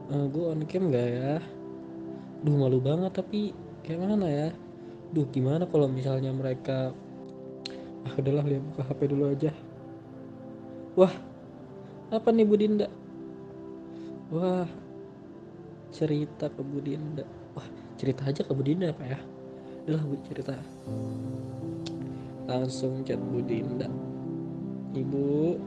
Gue on cam gak ya? Duh malu banget tapi kayak mana ya? Duh gimana kalau misalnya mereka udahlah lihat buka HP dulu aja. Wah, apa nih Bu Dinda? Wah, cerita ke Bu Dinda. Wah, cerita aja ke Bu Dinda apa ya? Udahlah Bu cerita. Langsung chat Bu Dinda. Ibu,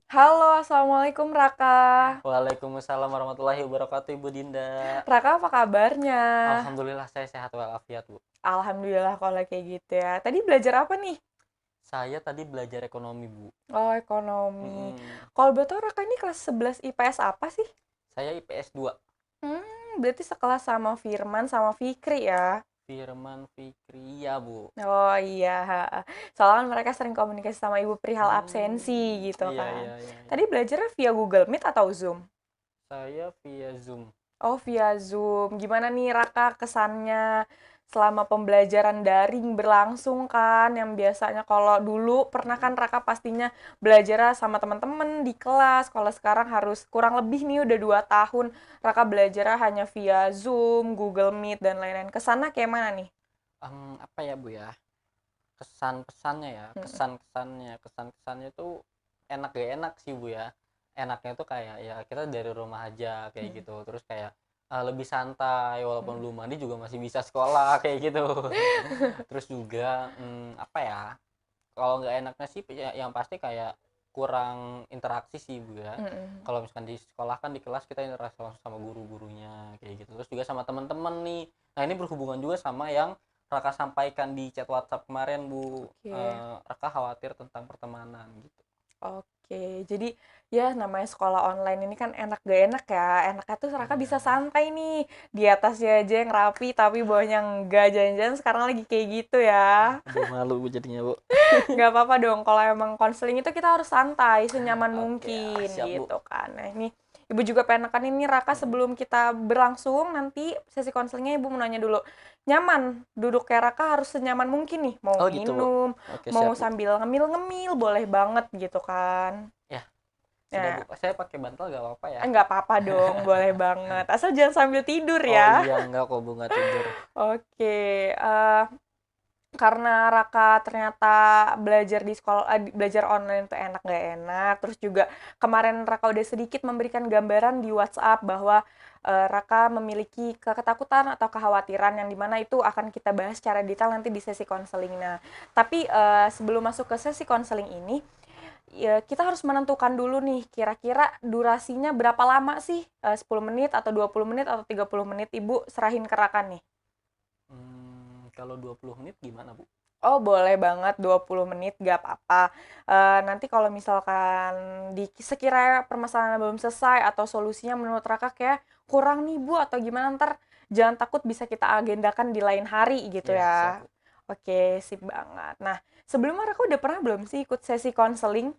Halo, Assalamualaikum Raka. Waalaikumsalam warahmatullahi wabarakatuh, Ibu Dinda. Raka apa kabarnya? Alhamdulillah saya sehat walafiat, Bu. Alhamdulillah kalau kayak gitu ya. Tadi belajar apa nih? Saya tadi belajar ekonomi, Bu. Oh, ekonomi. Mm-mm. Kalau betul Raka ini kelas 11 IPS apa sih? Saya IPS 2. Berarti sekelas sama Firman sama Fikri ya? Firman Fikri, ya, Bu. Oh iya, soalnya kan mereka sering komunikasi sama Ibu perihal absensi gitu Iya, kan. iya, iya, iya. Tadi belajarnya via Google Meet atau Zoom? Saya via Zoom. Oh, via Zoom. Gimana nih Raka kesannya selama pembelajaran daring berlangsung kan? Yang biasanya kalau dulu pernah kan Raka pastinya belajar sama teman-teman di kelas. Kalau sekarang harus kurang lebih nih udah 2 tahun Raka belajar hanya via Zoom, Google Meet dan lain-lain. Kesannya kayak mana nih? Apa ya, Bu ya? Kesan-pesannya ya, Hmm. kesan-kesannya tuh enak gak enak sih, Bu ya. Enaknya tuh kayak ya kita dari rumah aja kayak Hmm. gitu, terus kayak lebih santai walaupun Hmm. belum mandi juga masih bisa sekolah kayak gitu. Terus juga apa ya, kalau nggak enaknya sih ya, yang pasti kayak kurang interaksi sih, Bu ya. Hmm. Kalau misalkan di sekolah kan di kelas kita interaksi langsung sama guru-gurunya kayak gitu, terus juga sama teman-teman nih. Nah ini berhubungan juga sama yang Raka sampaikan di chat WhatsApp kemarin, Bu. Oke. Raka khawatir tentang pertemanan gitu. Oke, jadi ya namanya sekolah online ini kan enak gak enak ya. Enaknya tuh Raka bisa Iya. santai nih. Di atasnya aja yang rapi tapi bawahnya enggak. Jangan-jangan sekarang lagi kayak gitu ya. Aduh malu Bu jadinya, Bu. Nggak apa-apa dong. Kalau emang konseling itu kita harus santai senyaman Oke, mungkin siap, Bu. gitu kan. Nah ini Ibu juga pengen nekanin nih Raka sebelum kita berlangsung nanti sesi konselingnya Ibu mau nanya dulu. Nyaman duduk kayak Raka harus senyaman mungkin nih. Mau Oh gitu, Bu. minum, Oke, mau siap, Bu. sambil ngemil-ngemil boleh banget gitu kan. Ya, sudah, Bu. Nah, Saya pakai bantal gak apa-apa ya? nggak apa-apa dong, boleh banget. Asal jangan sambil tidur Oh ya. iya, enggak kok, Bu, nggak tidur. Oke, karena Raka ternyata belajar di sekolah, belajar online itu enak nggak enak. Terus juga kemarin Raka udah sedikit memberikan gambaran di WhatsApp bahwa Raka memiliki ketakutan atau kekhawatiran yang dimana itu akan kita bahas secara detail nanti di sesi konseling. Nah, tapi sebelum masuk ke sesi konseling ini, ya, kita harus menentukan dulu nih kira-kira durasinya berapa lama sih? 10 menit atau 20 menit atau 30 menit Ibu serahin ke Raka nih. Kalau 20 menit gimana, Bu? Oh, boleh banget 20 menit gak apa-apa. Nanti kalau misalkan di sekiranya permasalahan belum selesai atau solusinya menurut Raka kayak kurang nih Bu atau gimana ntar jangan takut bisa kita agendakan di lain hari gitu Ya, siap, ya. Bu. Oke, sip banget. Nah, sebelumnya Raka udah pernah belum sih ikut sesi konseling?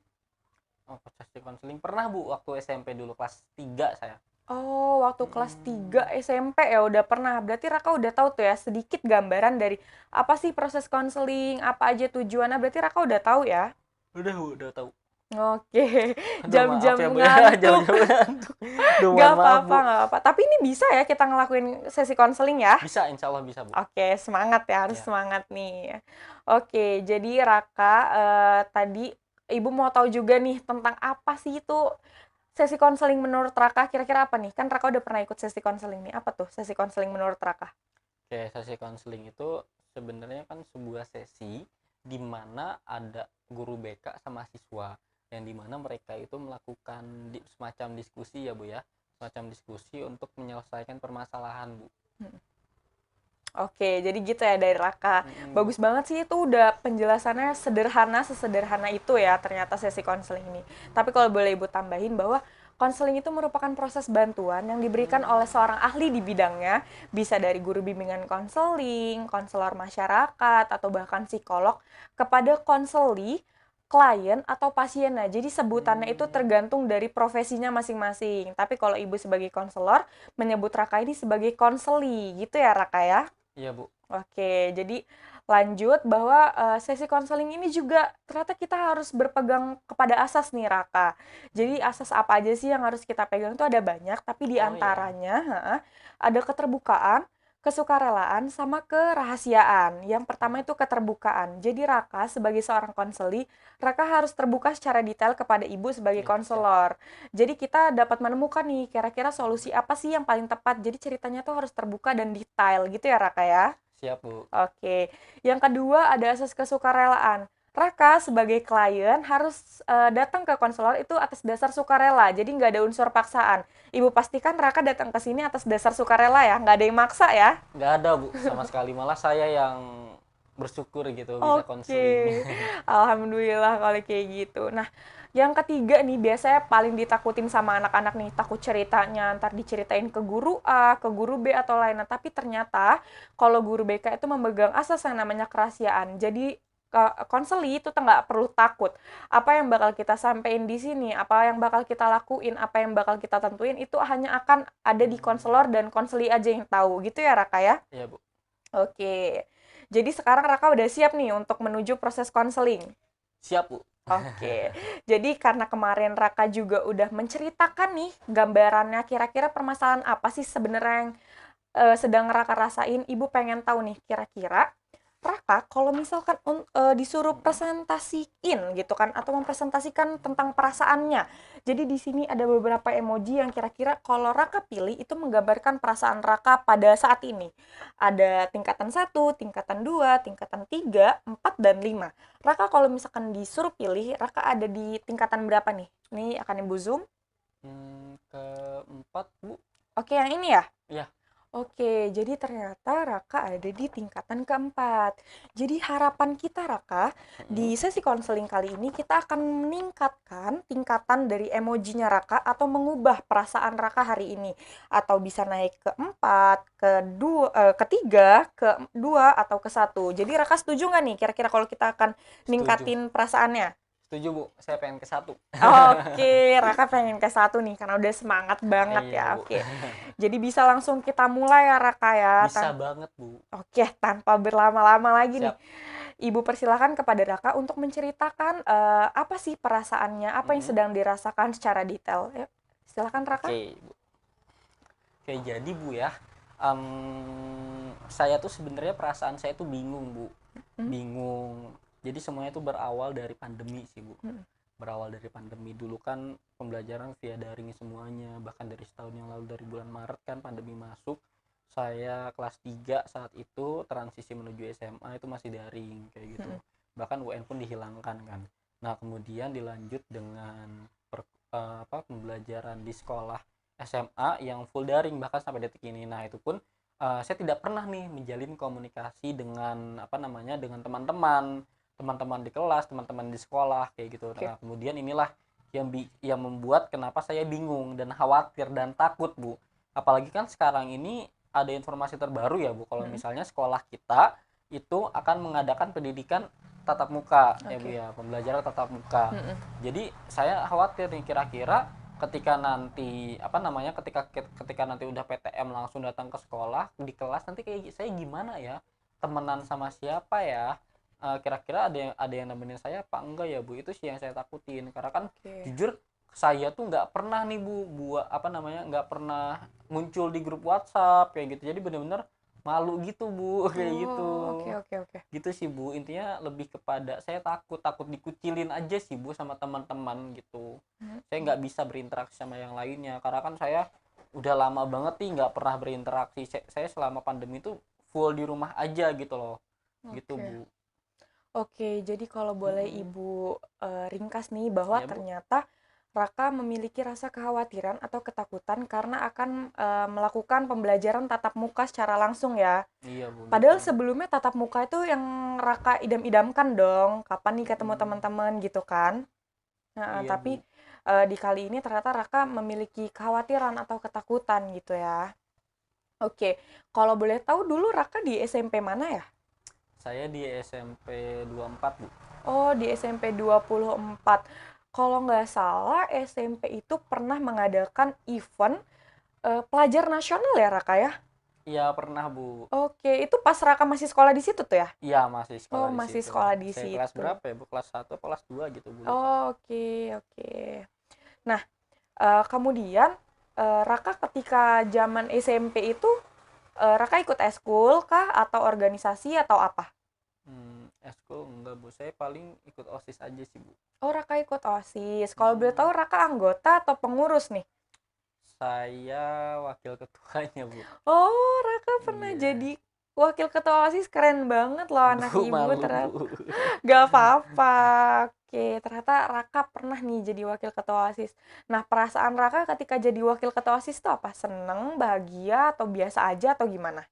Oh, sesi konseling pernah, Bu, waktu SMP dulu kelas 3 saya. Oh, waktu kelas 3 Mm-mm. SMP ya udah pernah. Berarti Raka udah tahu tuh ya sedikit gambaran dari apa sih proses konseling, apa aja tujuannya. Berarti Raka udah tahu ya. Udah, Bu, udah tahu. Oke, Aduh, maaf jam-jam ya, Bu ya. ngantuk. Jauh-jauh ngantuk. Aduh, Gak mohon maaf, apa-apa, Bu. gak apa. Tapi ini bisa ya kita ngelakuin sesi konseling ya. Bisa, insya Allah bisa, Bu. Oke, semangat ya, harus Ya. semangat nih. Oke, jadi Raka, tadi Ibu mau tahu juga nih tentang apa sih itu sesi konseling menurut Raka, kira-kira apa nih? Kan Raka udah pernah ikut sesi konseling nih. Apa tuh sesi konseling menurut Raka? Oke, sesi konseling itu sebenarnya kan sebuah sesi di mana ada guru BK sama siswa yang dimana mereka itu melakukan semacam diskusi ya, Bu ya, semacam diskusi untuk menyelesaikan permasalahan, Bu. Hmm. Oke, jadi gitu ya dari Raka. Mm-mm. Bagus banget sih, itu udah penjelasannya sederhana, sesederhana itu ya ternyata sesi konseling ini. Tapi kalau boleh Ibu tambahin bahwa konseling itu merupakan proses bantuan yang diberikan oleh seorang ahli di bidangnya, bisa dari guru bimbingan konseling, konselor masyarakat, atau bahkan psikolog, kepada konseli, klien, atau pasiennya. Jadi sebutannya itu tergantung dari profesinya masing-masing. Tapi kalau Ibu sebagai konselor, menyebut Raka ini sebagai konseli, gitu ya Raka ya? Iya Bu. Oke, jadi lanjut bahwa sesi konseling ini juga ternyata kita harus berpegang kepada asas nih Raka. Jadi asas apa aja sih yang harus kita pegang itu ada banyak, tapi di Oh ya. antaranya ada keterbukaan, kesukarelaan, sama kerahasiaan. Yang pertama itu keterbukaan. Jadi Raka sebagai seorang konseli, Raka harus terbuka secara detail kepada Ibu sebagai Ya siap. konselor. Jadi kita dapat menemukan nih kira-kira solusi apa sih yang paling tepat. Jadi ceritanya tuh harus terbuka dan detail gitu ya Raka ya. Siap Bu. Oke, yang kedua ada asas kesukarelaan. Raka sebagai klien harus datang ke konselor itu atas dasar sukarela, jadi nggak ada unsur paksaan. Ibu pastikan Raka datang ke sini atas dasar sukarela ya, nggak ada yang maksa ya. Nggak ada Bu sama sekali, malah saya yang bersyukur gitu bisa konseling. Oke, alhamdulillah kalau kayak gitu. Nah, yang ketiga nih biasanya paling ditakutin sama anak-anak nih, takut ceritanya ntar diceritain ke guru A, ke guru B atau lainnya. Tapi ternyata kalau guru BK itu memegang asas yang namanya kerahasiaan. Jadi konseli itu nggak perlu takut. Apa yang bakal kita sampaikan di sini, apa yang bakal kita lakuin, apa yang bakal kita tentuin itu hanya akan ada di konselor dan konseli aja yang tahu. Gitu ya Raka ya? Iya Bu. Oke. Jadi sekarang Raka udah siap nih untuk menuju proses konseling. Siap Bu. Oke. Jadi karena kemarin Raka juga udah menceritakan nih gambarannya kira-kira permasalahan apa sih sebenarnya yang sedang Raka rasain, Ibu pengen tahu nih kira-kira Raka kalau misalkan disuruh presentasiin gitu kan atau mempresentasikan tentang perasaannya. Jadi di sini ada beberapa emoji yang kira-kira kalau Raka pilih itu menggambarkan perasaan Raka pada saat ini. Ada tingkatan 1, tingkatan 2, tingkatan 3, 4 dan 5. Raka kalau misalkan disuruh pilih, Raka ada di tingkatan berapa nih? Ini akan Ibu zoom. Keempat Bu. Oke, yang ini ya? Iya. Oke, jadi ternyata Raka ada di tingkatan keempat. Jadi harapan kita Raka, di sesi konseling kali ini kita akan meningkatkan tingkatan dari emojinya Raka atau mengubah perasaan Raka hari ini. Atau bisa naik ke 4, ke 2, ketiga, ke 2, atau ke 1. Jadi Raka setuju nggak nih kira-kira kalau kita akan Setuju. ningkatin perasaannya? Setuju Bu. Saya pengen ke 1. Oke, Raka pengen ke 1 nih karena udah semangat banget Iya ya. Bu. Oke. Jadi bisa langsung kita mulai ya Raka ya. Bisa banget Bu. Oke, tanpa berlama-lama lagi nih. Siap. Ibu persilahkan kepada Raka untuk menceritakan apa sih perasaannya, apa yang sedang dirasakan secara detail. Yuk, silakan Raka. Oke Bu. Oke jadi Bu ya. Saya tuh sebenarnya perasaan saya tuh bingung Bu. Bingung. Jadi semuanya tuh berawal dari pandemi sih Bu. Berawal dari pandemi dulu kan pembelajaran via daring semuanya, bahkan dari setahun yang lalu dari bulan Maret kan pandemi masuk. Saya kelas 3 saat itu transisi menuju SMA itu masih daring kayak gitu. Bahkan UN pun dihilangkan kan. Nah, kemudian dilanjut dengan pembelajaran di sekolah SMA yang full daring bahkan sampai detik ini. Nah, itu pun saya tidak pernah nih menjalin komunikasi dengan dengan teman-teman di kelas, teman-teman di sekolah kayak gitu. Nah, kemudian inilah yang membuat kenapa saya bingung dan khawatir dan takut Bu. Apalagi kan sekarang ini ada informasi terbaru ya Bu, kalau misalnya sekolah kita itu akan mengadakan pendidikan tatap muka ya Bu ya, pembelajaran tatap muka. Jadi saya khawatir nih kira-kira ketika nanti ketika nanti udah PTM langsung datang ke sekolah di kelas nanti kayak saya gimana ya, temenan sama siapa ya, kira-kira ada yang nemenin saya apa enggak ya Bu, itu sih yang saya takutin karena kan jujur saya tuh nggak pernah nih Bu nggak pernah muncul di grup WhatsApp kayak gitu, jadi bener-bener malu gitu Bu kayak gitu. Oke. Gitu sih Bu, intinya lebih kepada saya takut dikucilin aja sih Bu sama teman-teman gitu. Saya nggak bisa berinteraksi sama yang lainnya karena kan saya udah lama banget nih nggak pernah berinteraksi. Saya selama pandemi itu full di rumah aja gitu loh. Gitu Bu. Oke, jadi kalau boleh Ibu ringkas nih bahwa Ya, Bu. ternyata Raka memiliki rasa kekhawatiran atau ketakutan karena akan melakukan pembelajaran tatap muka secara langsung ya. Iya Bu, Padahal gitu. sebelumnya tatap muka itu yang Raka idam-idamkan dong, kapan nih ketemu Mm, teman-teman gitu kan. Nah, iya tapi Bu. di kali ini ternyata Raka memiliki kekhawatiran atau ketakutan gitu ya. Oke, kalau boleh tahu dulu Raka di SMP mana ya? Saya di SMP 24 Bu. Oh, di SMP 24. Kalau nggak salah, SMP itu pernah mengadakan event pelajar nasional ya, Raka ya? Iya pernah Bu. Oke, itu pas Raka masih sekolah di situ tuh ya? Iya masih Oh, sekolah di masih situ. sekolah di Saya kelas situ. berapa ya Bu? Kelas 1 atau kelas 2 gitu Bu, lupa. Oh, oke, oke. Nah, kemudian Raka ketika zaman SMP itu, Raka ikut eskul kah atau organisasi atau apa? Eskul enggak Bu. Saya paling ikut OSIS aja sih Bu. Oh, Raka ikut OSIS. Kalau boleh Mm, tahu Raka anggota atau pengurus nih? Saya wakil ketuanya Bu. Oh, Raka pernah Iya. jadi wakil ketua OSIS, keren banget loh anak Aduh ibu malu Bu. ternyata. Gak apa-apa. Oke, ternyata Raka pernah nih jadi wakil ketua OSIS. Nah, perasaan Raka ketika jadi wakil ketua OSIS itu apa? Seneng, bahagia, atau biasa aja, atau gimana?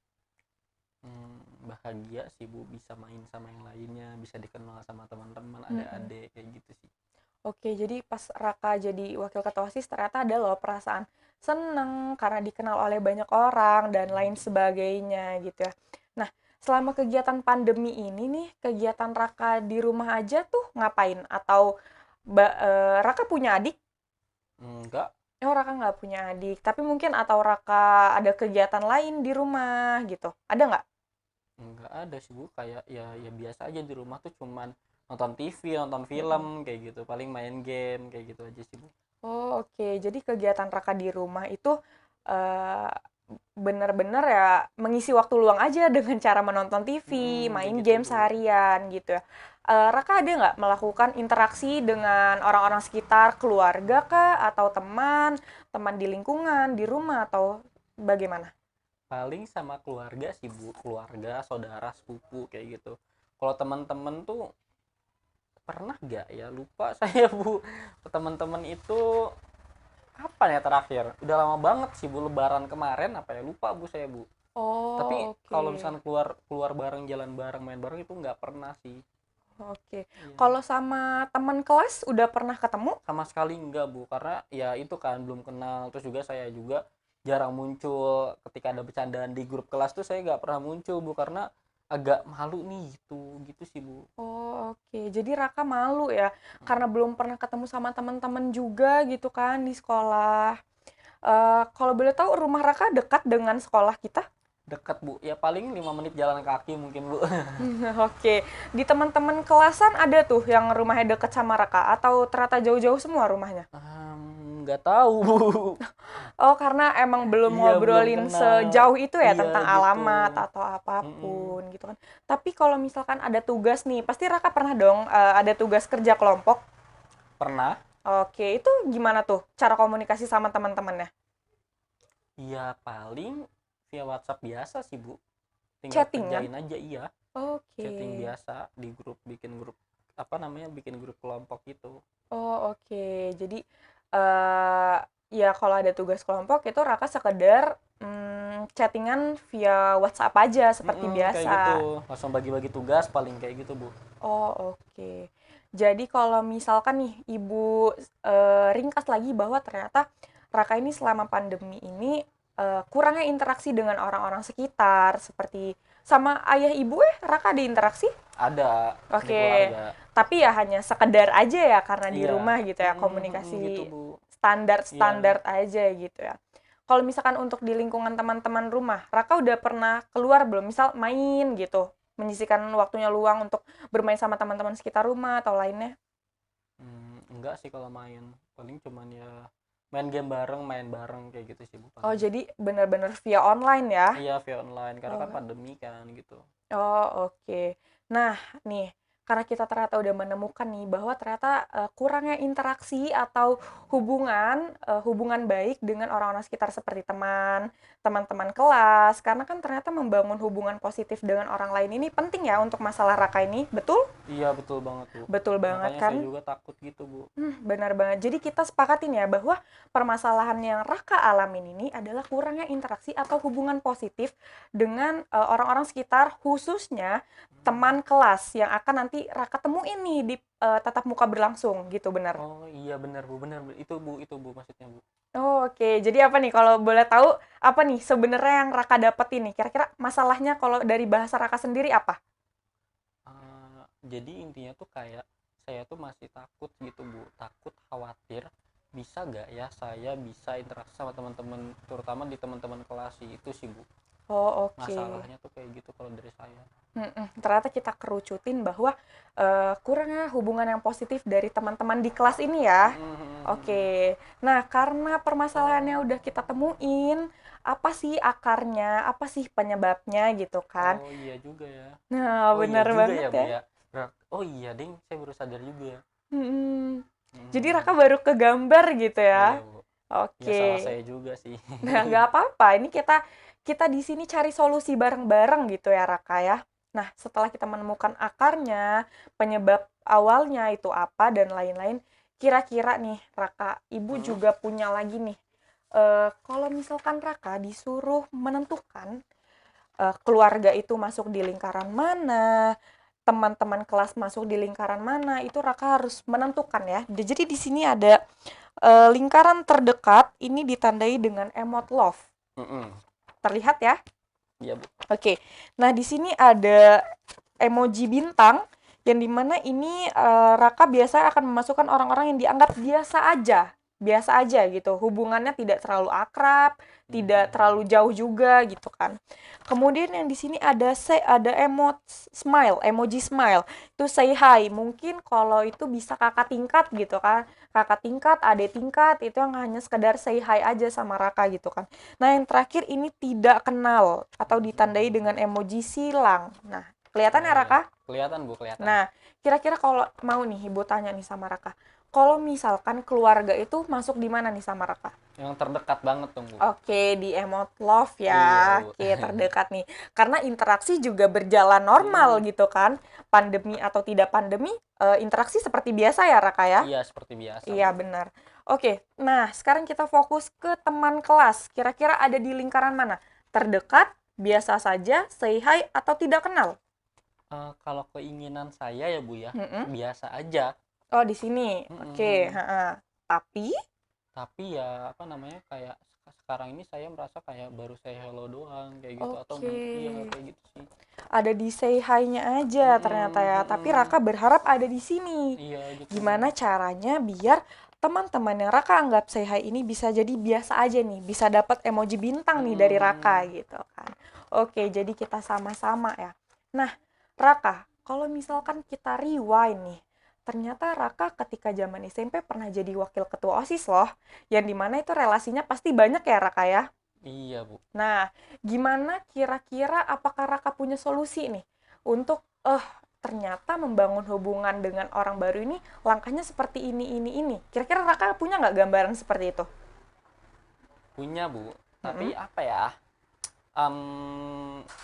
Bahagia sih Bu, bisa main sama yang lainnya, bisa dikenal sama teman-teman, Mm-mm. adik-adik kayak gitu sih. Oke, jadi pas Raka jadi wakil ketua OSIS ternyata ada loh perasaan seneng karena dikenal oleh banyak orang dan lain sebagainya gitu ya. Nah, selama kegiatan pandemi ini nih, kegiatan Raka di rumah aja tuh ngapain? Atau Raka punya adik? Enggak, Oh, Raka nggak punya adik, tapi mungkin atau Raka ada kegiatan lain di rumah gitu. Ada nggak? enggak ada sih Bu, kayak ya biasa aja di rumah tuh cuman nonton TV, nonton film Mm-mm. kayak gitu, paling main game kayak gitu aja sih Bu. Oh, oke. Jadi kegiatan Raka di rumah itu eh, bener-bener ya mengisi waktu luang aja dengan cara menonton TV, Kayak main gitu game Bu. seharian gitu ya. Raka ada nggak melakukan interaksi dengan orang-orang sekitar, keluarga kah, atau teman, teman di lingkungan, di rumah, atau bagaimana? Paling sama keluarga sih Bu, keluarga, saudara, sepupu kayak gitu. Kalau teman-teman tuh pernah gak ya, lupa saya Bu. Teman-teman itu kapan ya terakhir, udah lama banget sih Bu, lebaran kemarin apa ya, lupa Bu saya Bu. Tapi Oh, kalau oke. misalnya keluar keluar bareng, jalan bareng, main bareng itu nggak pernah sih. Oke. Iya. Kalau sama teman kelas udah pernah ketemu? Sama sekali enggak Bu, karena ya itu kan belum kenal, terus juga saya juga jarang muncul ketika ada bercandaan di grup kelas tuh, saya nggak pernah muncul Bu, karena agak malu nih, gitu gitu sih Bu. Oh, oke. Jadi Raka malu ya, karena belum pernah ketemu sama teman-teman juga gitu kan di sekolah. Kalau boleh tahu rumah Raka dekat dengan sekolah kita? Dekat Bu, ya paling 5 menit jalan kaki mungkin Bu. Oke. Di teman-teman kelasan ada tuh yang rumahnya dekat sama Raka atau ternyata jauh-jauh semua rumahnya? Nggak tahu Bu. Oh, karena emang belum Iya belum ngobrolin kenal. sejauh itu ya Iya tentang gitu. alamat atau Mm-mm. apapun gitu kan. Tapi kalau misalkan ada tugas nih, pasti Raka pernah dong ada tugas kerja kelompok. Pernah. Oke, itu gimana tuh cara komunikasi sama teman-temannya? Iya paling via WhatsApp biasa sih Bu, tinggal Chattingan? kerjain aja. Iya, Oke. chatting biasa di grup, bikin grup, apa namanya, bikin grup kelompok itu. Oh, oke. Jadi eh ya kalau ada tugas kelompok itu Raka sekedar chattingan via WhatsApp aja seperti Kayak gitu, biasa. langsung bagi-bagi tugas paling kayak gitu Bu. Oh, oke. Jadi kalau misalkan nih Ibu ringkas lagi bahwa ternyata Raka ini selama pandemi ini kurangnya interaksi dengan orang-orang sekitar seperti sama ayah ibu Raka ada interaksi? Ada di Oke. keluarga. Tapi ya hanya sekedar aja ya karena di Iya. rumah gitu ya Gitu komunikasi Bu. Iya. standar-standar aja gitu ya. Kalau misalkan untuk di lingkungan teman-teman rumah, Raka udah pernah keluar belum? Misal main gitu, menyisihkan waktunya luang untuk bermain sama teman-teman sekitar rumah atau lainnya? Enggak sih, kalau main paling cuman ya main game bareng, main bareng kayak gitu sih Bu Oh, paling. jadi benar-benar via online ya? Iya via online karena kan Oh, pandemi kan gitu. oh, oke. Nah, nih, karena kita ternyata udah menemukan nih bahwa ternyata kurangnya interaksi atau hubungan baik dengan orang-orang sekitar seperti teman-teman kelas, karena kan ternyata membangun hubungan positif dengan orang lain ini penting ya untuk masalah Raka ini, betul? Iya betul banget Bu. Betul banget Makanya kan? saya juga takut gitu Bu. Benar banget. Jadi kita sepakatin ya bahwa permasalahan yang Raka alamin ini adalah kurangnya interaksi atau hubungan positif dengan orang-orang sekitar, khususnya teman kelas yang akan nanti Raka temuin nih di tatap muka berlangsung gitu, benar? Oh iya benar Bu, benar itu Bu maksudnya Bu. Oh, oke. Jadi apa nih kalau boleh tahu apa nih sebenarnya yang Raka dapetin nih? Kira-kira masalahnya kalau dari bahasa Raka sendiri apa? Jadi intinya tuh kayak saya tuh masih takut gitu Bu, takut khawatir bisa gak ya saya bisa interaksi sama teman-teman, terutama di teman-teman kelas sih, itu sih Bu. Oh, oke. Masalahnya tuh kayak gitu kalau dari saya. Ternyata kita kerucutin bahwa kurangnya hubungan yang positif dari teman-teman di kelas ini ya. Oke. Nah, karena permasalahannya udah kita temuin, apa sih akarnya, apa sih penyebabnya gitu kan. Oh iya juga ya. Nah, Oh iya benar juga banget ya Bu ya. ya. Oh iya ding, saya baru sadar juga ya. Mm-mm. Jadi Hmm. Raka baru kegambar gitu Oh ya. iya Bu. Ya Oke. salah saya juga sih. Nah, nggak apa-apa. Ini kita di sini cari solusi bareng-bareng gitu ya, Raka ya. Nah, setelah kita menemukan akarnya, penyebab awalnya itu apa dan lain-lain, kira-kira nih, Raka, Ibu juga punya lagi nih. Kalau misalkan Raka disuruh menentukan keluarga itu masuk di lingkaran mana, teman-teman kelas masuk di lingkaran mana, itu Raka harus menentukan ya. Jadi di sini ada lingkaran terdekat ini ditandai dengan emot love. Mm-mm. Terlihat ya? Iya Bu. Oke. Nah, di sini ada emoji bintang yang dimana ini Raka biasa akan memasukkan orang-orang yang dianggap biasa aja gitu. Hubungannya tidak terlalu akrab, tidak terlalu jauh juga gitu kan. Kemudian yang di sini ada emoji smile. Itu say hi. Mungkin kalau itu bisa kakak tingkat gitu kan. Kakak tingkat, adik tingkat, itu yang hanya sekedar say hi aja sama Raka gitu kan. Nah, yang terakhir ini tidak kenal atau ditandai dengan emoji silang. Nah, kelihatan ya Raka? Kelihatan Bu, kelihatan. Nah, kira-kira kalau mau nih Ibu tanya nih sama Raka, kalau misalkan keluarga itu masuk di mana nih sama Raka? Yang terdekat banget dong Bu. Oke, di emot love ya. Iya, Bu. Oke, terdekat nih. Karena interaksi juga berjalan normal gitu kan. Pandemi atau tidak pandemi, interaksi seperti biasa ya Raka ya? Iya seperti biasa. Iya, Bu. benar. Oke, nah sekarang kita fokus ke teman kelas. Kira-kira ada di lingkaran mana? Terdekat, biasa saja, say hi, atau tidak kenal? Kalau keinginan saya ya Bu ya, Mm-mm. biasa aja. Oh, di sini. Oke, tapi Tapi ya apa namanya, kayak sekarang ini saya merasa kayak baru say hello doang kayak gitu, atau oke. iya kayak gitu sih. Ada di say hi-nya aja ternyata ya. Tapi Raka berharap ada di sini. Iya gitu. Gimana caranya biar teman-teman yang Raka anggap say hi ini bisa jadi biasa aja nih, bisa dapat emoji bintang nih dari Raka gitu kan. Oke, jadi kita sama-sama ya. Nah, Raka, kalau misalkan kita rewind nih, ternyata Raka ketika zaman SMP pernah jadi wakil ketua OSIS loh, yang dimana itu relasinya pasti banyak ya Raka ya. Iya Bu. Nah, gimana kira-kira apakah Raka punya solusi nih untuk ternyata membangun hubungan dengan orang baru ini langkahnya seperti ini. Kira-kira Raka punya nggak gambaran seperti itu? Punya Bu, tapi apa ya,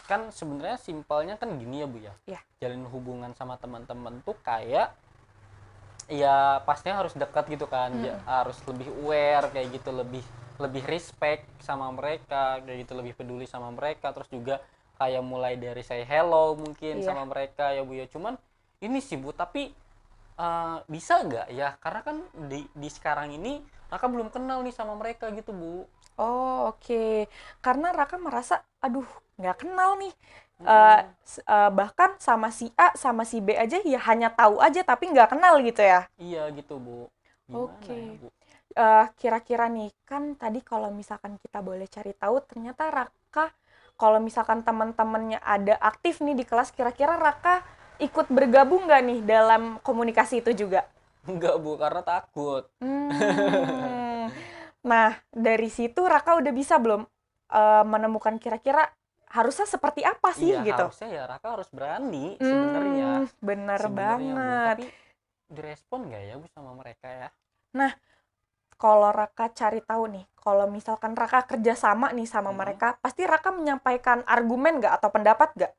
kan sebenarnya simpelnya kan gini ya Bu ya. Iya. Jalin hubungan sama teman-teman tuh kayak ya pastinya harus dekat gitu kan. Harus lebih aware kayak gitu, lebih respect sama mereka kayak gitu, lebih peduli sama mereka, terus juga kayak mulai dari say hello mungkin sama mereka ya Bu ya. Cuman ini sih Bu, tapi bisa nggak ya, karena kan di sekarang ini Raka belum kenal nih sama mereka gitu Bu. Oh, oke. Karena Raka merasa, aduh, nggak kenal nih. Bahkan sama si A, sama si B aja ya hanya tahu aja tapi nggak kenal gitu ya. Iya gitu Bu. Gimana Oke. ya Bu? Kira-kira nih, kan tadi kalau misalkan kita boleh cari tahu, ternyata Raka, kalau misalkan teman-temannya ada aktif nih di kelas, kira-kira Raka ikut bergabung nggak nih dalam komunikasi itu juga? Enggak Bu, karena takut. Nah, dari situ Raka udah bisa belum menemukan kira-kira harusnya seperti apa sih Iya, gitu? harusnya ya Raka harus berani sebenarnya. Bener Sebenarnya, Bu. banget. Tapi direspon nggak ya, Bu, sama mereka ya? Nah, kalau Raka cari tahu nih, kalau misalkan Raka kerja sama nih sama mereka, pasti Raka menyampaikan argumen nggak atau pendapat nggak?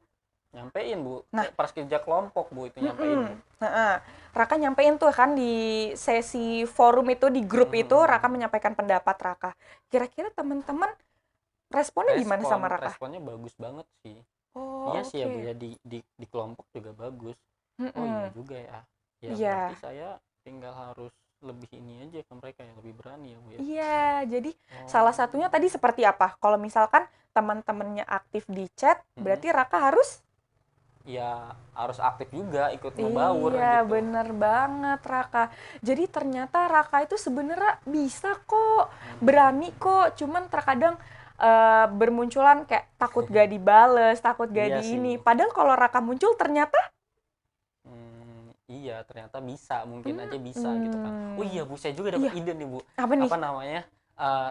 Nyampein, Bu. Nah, Pas kerja kelompok, Bu, itu nyampein, Bu. Raka nyampein tuh kan di sesi forum itu, di grup itu, Raka menyampaikan pendapat Raka. Kira-kira teman-teman responnya gimana sama Raka? Responnya bagus banget sih. Oh, Iya sih ya, Bu, oke. ya di kelompok juga bagus. Oh iya juga ya. Ya Iya. berarti saya tinggal harus lebih ini aja ke mereka, yang lebih berani ya, Bu ya. Iya, jadi salah satunya tadi seperti apa? Kalau misalkan teman-temannya aktif di chat, berarti Raka harus Ya harus aktif juga, ikut ngebaur iya, gitu. bener banget Raka. Jadi ternyata Raka itu sebenarnya bisa kok, berani kok. Cuman terkadang bermunculan kayak takut gak dibales, takut gak Iya di sih, ini. Bu. Padahal kalau Raka muncul ternyata Iya, ternyata bisa, mungkin aja bisa gitu kan. Oh iya, Bu, saya juga dapat iya, ide nih, Bu. apa nih? Apa namanya?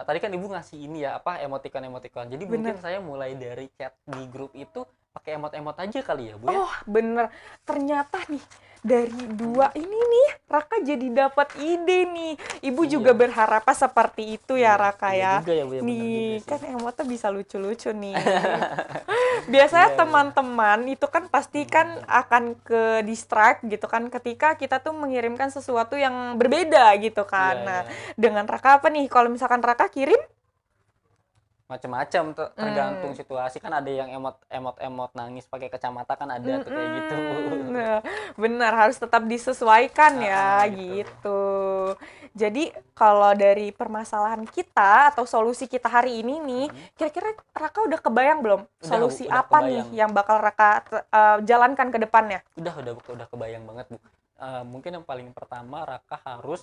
Tadi kan Ibu ngasih ini ya, apa emoticon-emoticon. Jadi mungkin Bener. saya mulai dari chat di grup itu pakai emot-emot aja kali ya, Bu ya. Oh, bener. Ternyata nih, dari dua ini nih, Raka jadi dapat ide nih. Ibu juga Iya. berharap seperti itu ya, Iya, Raka iya ya. juga ya, Bu, ya, bener juga Nih, sih. kan emotnya bisa lucu-lucu nih. Biasanya Iya, iya. teman-teman itu kan pasti kan akan ke distract gitu kan ketika kita tuh mengirimkan sesuatu yang berbeda gitu kan. Iya, Nah, iya. dengan Raka apa nih? Kalau misalkan Raka kirim, Macam-macam tergantung situasi, kan ada yang emot nangis pakai kacamata, kan ada tuh kayak gitu. Nah, benar harus tetap disesuaikan ya Gitu. gitu. Jadi kalau dari permasalahan kita atau solusi kita hari ini nih, kira-kira Raka udah kebayang belum Udah, Bu, solusi udah apa kebayang. nih yang bakal Raka jalankan ke depannya? Udah kebayang banget, Bu. Mungkin yang paling pertama Raka harus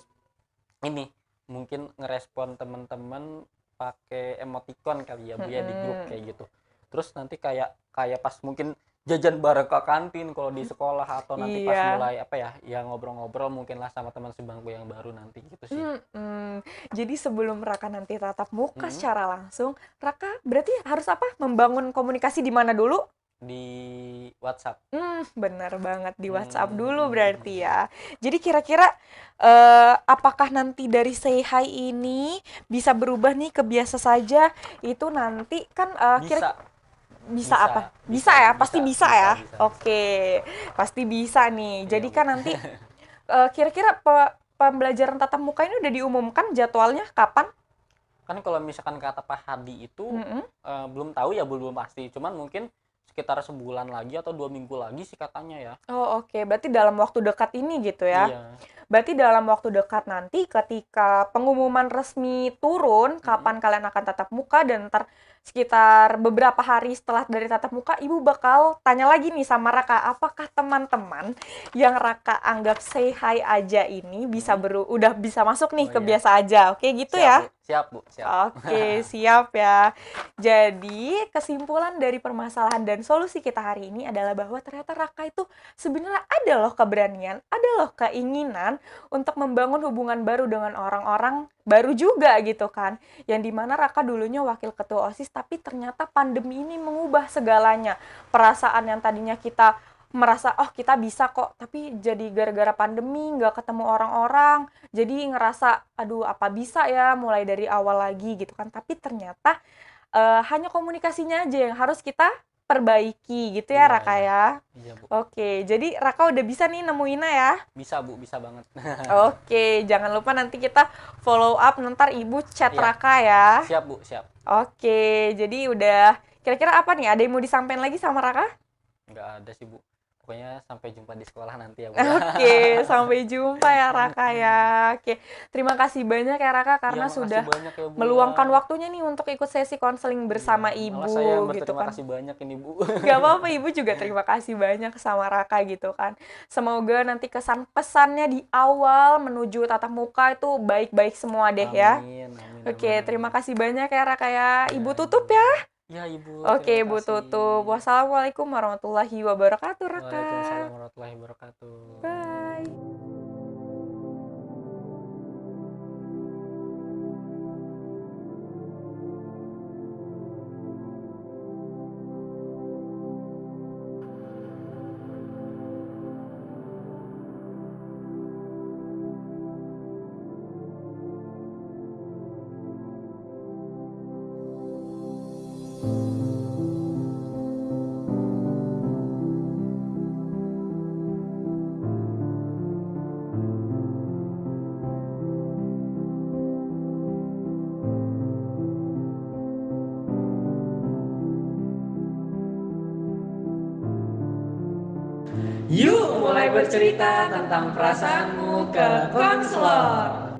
ini, mungkin ngerespon teman-teman pakai emoticon kali ya, Bu ya, di grup kayak gitu. Terus nanti kayak kayak pas mungkin jajan bareng ke kantin kalau di sekolah, atau nanti pas Iya. mulai apa ya ngobrol-ngobrol mungkin lah sama teman sebangku yang baru nanti gitu sih. Jadi sebelum Raka nanti tatap muka secara langsung, Raka berarti harus apa? Membangun komunikasi di mana dulu? Di WhatsApp. Benar banget di WhatsApp dulu berarti ya. Jadi kira-kira apakah nanti dari say hi ini bisa berubah nih ke biasa saja? Itu nanti kan Bisa. bisa apa? Bisa Bisa, ya, Bu, pasti bisa bisa, ya. bisa. Oke, pasti bisa nih. Iya, Jadi Bu. kan nanti kira-kira pembelajaran tatap muka ini udah diumumkan jadwalnya kapan? Kan kalau misalkan kata Pak Hadi itu belum tahu ya, belum pasti. Cuman mungkin sekitar sebulan lagi atau 2 minggu lagi sih katanya ya. Oh, oke. Berarti dalam waktu dekat ini gitu ya. Iya. Berarti dalam waktu dekat nanti ketika pengumuman resmi turun kapan kalian akan tatap muka, dan ntar sekitar beberapa hari setelah dari tatap muka, Ibu bakal tanya lagi nih sama Raka, apakah teman-teman yang Raka anggap say hi aja ini bisa udah bisa masuk nih Oh, ke iya. biasa aja. Oke gitu Siap, ya? Bu. Siap, Bu. Siap. Oke, siap ya. Jadi, kesimpulan dari permasalahan dan solusi kita hari ini adalah bahwa ternyata Raka itu sebenarnya ada loh keberanian, ada loh keinginan untuk membangun hubungan baru dengan orang-orang baru juga gitu kan. Yang dimana Raka dulunya wakil ketua OSIS, tapi ternyata pandemi ini mengubah segalanya. Perasaan yang tadinya kita merasa, oh kita bisa kok, tapi jadi gara-gara pandemi nggak ketemu orang-orang, jadi ngerasa aduh apa bisa ya mulai dari awal lagi gitu kan. Tapi ternyata hanya komunikasinya aja yang harus kita perbaiki gitu ya, Iya, Raka iya. ya. Iya, Bu. Oke, jadi Raka udah bisa nih nemuinnya ya. Bisa, Bu, bisa banget. Oke, jangan lupa nanti kita follow up, ntar Ibu chat Iya. Raka ya. Siap, Bu, siap. Oke, jadi udah kira-kira apa nih? Ada yang mau disampaikan lagi sama Raka? Nggak ada sih, Bu. Pokoknya sampai jumpa di sekolah nanti ya, Bu. Oke, sampai jumpa ya Raka ya. Oke, terima kasih banyak ya Raka karena Iya, makasih sudah banyak ya, Bu, meluangkan ya. waktunya nih untuk ikut sesi konseling bersama Iya, malah saya yang Ibu gitu berterima kan. kasih banyak ini, Bu. Gak apa-apa, Ibu juga terima kasih banyak sama Raka gitu kan. Semoga nanti kesan pesannya di awal menuju tatap muka itu baik-baik semua deh ya. Amin, amin, Oke, amin, terima amin. kasih banyak ya Raka ya. Ya, Ibu tutup ya. ya, Ibu, Oke, terima Ibu kasih. tutup. Wassalamualaikum warahmatullahi wabarakatuh, Raka. Waalaikumsalam warahmatullahi wabarakatuh. Bye. Yuk mulai bercerita tentang perasaanmu ke konselor.